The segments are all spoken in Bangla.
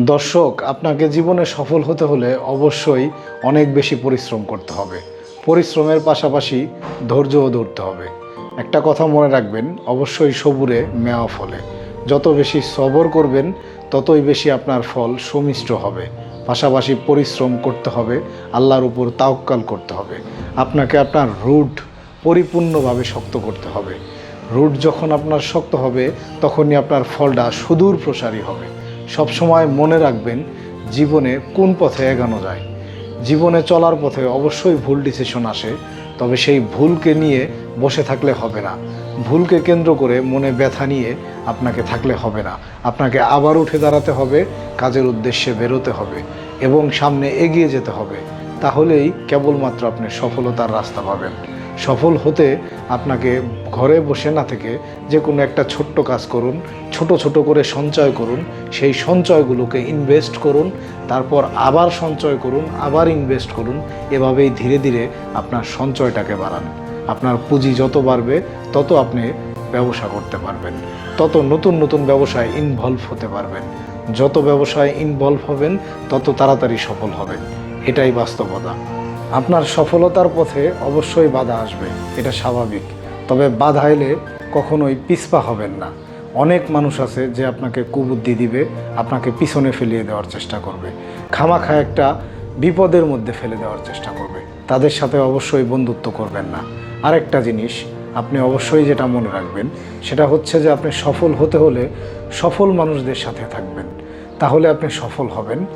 দর্শক, আপনাকে জীবনে সফল হতে হলে অবশ্যই অনেক বেশি পরিশ্রম করতে হবে। পরিশ্রমের পাশাপাশি ধৈর্যও ধরতে হবে। একটা কথা মনে রাখবেন, অবশ্যই সবুরে মেওয়া ফলে। যত বেশি সবর করবেন ততই বেশি আপনার ফল সুমিষ্ট হবে। পাশাপাশি পরিশ্রম করতে হবে, আল্লাহর উপর তাওয়াক্কুল করতে হবে। আপনাকে আপনার রুট পরিপূর্ণভাবে শক্ত করতে হবে। রুট যখন আপনার শক্ত হবে তখনই আপনার ফলটা সুদূর প্রসারী হবে। সবসময় মনে রাখবেন, জীবনে কোন পথে এগোনো যায়। জীবনে চলার পথে অবশ্যই ভুল ডিসিশন আসে, তবে সেই ভুলকে নিয়ে বসে থাকলে হবে না। ভুলকে কেন্দ্র করে মনে ব্যথা নিয়ে আপনাকে থাকলে হবে না। আপনাকে আবার উঠে দাঁড়াতে হবে, কাজের উদ্দেশ্যে বেরোতে হবে এবং সামনে এগিয়ে যেতে হবে। তাহলেই কেবলমাত্র আপনি সফলতার রাস্তা পাবেন। সফল হতে আপনাকে ঘরে বসে না থেকে যে কোনো একটা ছোট্ট কাজ করুন, ছোট ছোট করে সঞ্চয় করুন, সেই সঞ্চয়গুলোকে ইনভেস্ট করুন, তারপর আবার সঞ্চয় করুন, আবার ইনভেস্ট করুন। এভাবেই ধীরে ধীরে আপনার সঞ্চয়টাকে বাড়ান। আপনার পুঁজি যত বাড়বে তত আপনি ব্যবসা করতে পারবেন, তত নতুন নতুন ব্যবসায় ইনভলভ হতে পারবেন। যত ব্যবসায় ইনভলভ হবেন তত তাড়াতাড়ি সফল হবেন। এটাই বাস্তবতা। আপনার সফলতার পথে অবশ্যই বাধা আসবে, এটা স্বাভাবিক। তবে বাধা এলে কখনোই পিছপা হবেন না। অনেক মানুষ আছে যে আপনাকে কুবুদ্ধি দিবে, আপনাকে পিছনে ফেলিয়ে দেওয়ার চেষ্টা করবে, খামাখা একটা বিপদের মধ্যে ফেলে দেওয়ার চেষ্টা করবে। তাদের সাথে অবশ্যই বন্ধুত্ব করবেন না। আরেকটা জিনিস আপনি অবশ্যই যেটা মনে রাখবেন, সেটা হচ্ছে যে আপনি সফল হতে হলে সফল মানুষদের সাথে থাকবেন, তাহলে আপনি সফল হবেন।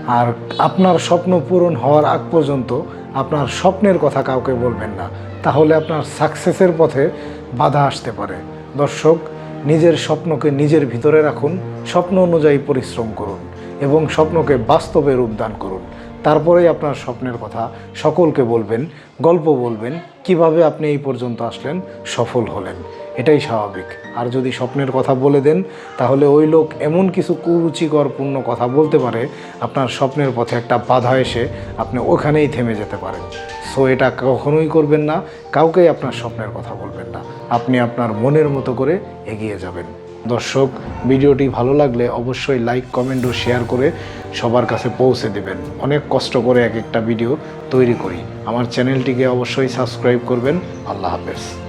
আর আপনার স্বপ্ন পূরণ হওয়ার আগ পর্যন্ত আপনার স্বপ্নের কথা কাউকে বলবেন না, তাহলে আপনার সাকসেসের পথে বাধা আসতে পারে। দর্শক, নিজের স্বপ্নকে নিজের ভিতরে রাখুন, স্বপ্ন অনুযায়ী পরিশ্রম করুন এবং স্বপ্নকে বাস্তবে রূপদান করুন। তারপরেই আপনার স্বপ্নের কথা সকলকে বলবেন, গল্প বলবেন, কিভাবে আপনি এই পর্যন্ত আসলেন, সফল হলেন। এটাই স্বাভাবিক। আর যদি স্বপ্নের কথা বলে দেন, তাহলে ওই লোক এমন কিছু কুরুচিকরপূর্ণ কথা বলতে পারে, আপনার স্বপ্নের পথে একটা বাধা এসে আপনি ওখানেই থেমে যেতে পারেন। সো এটা কখনোই করবেন না, কাউকেই আপনার স্বপ্নের কথা বলবেন না। আপনি আপনার মনের মতো করে এগিয়ে যাবেন। দর্শক, ভিডিওটি ভালো লাগলে অবশ্যই লাইক, কমেন্ট ও শেয়ার করে সবার কাছে পৌঁছে দেবেন। অনেক কষ্ট করে এক একটা ভিডিও তৈরি করি। আমার চ্যানেলটিকে অবশ্যই সাবস্ক্রাইব করবেন। আল্লাহ হাফেজ।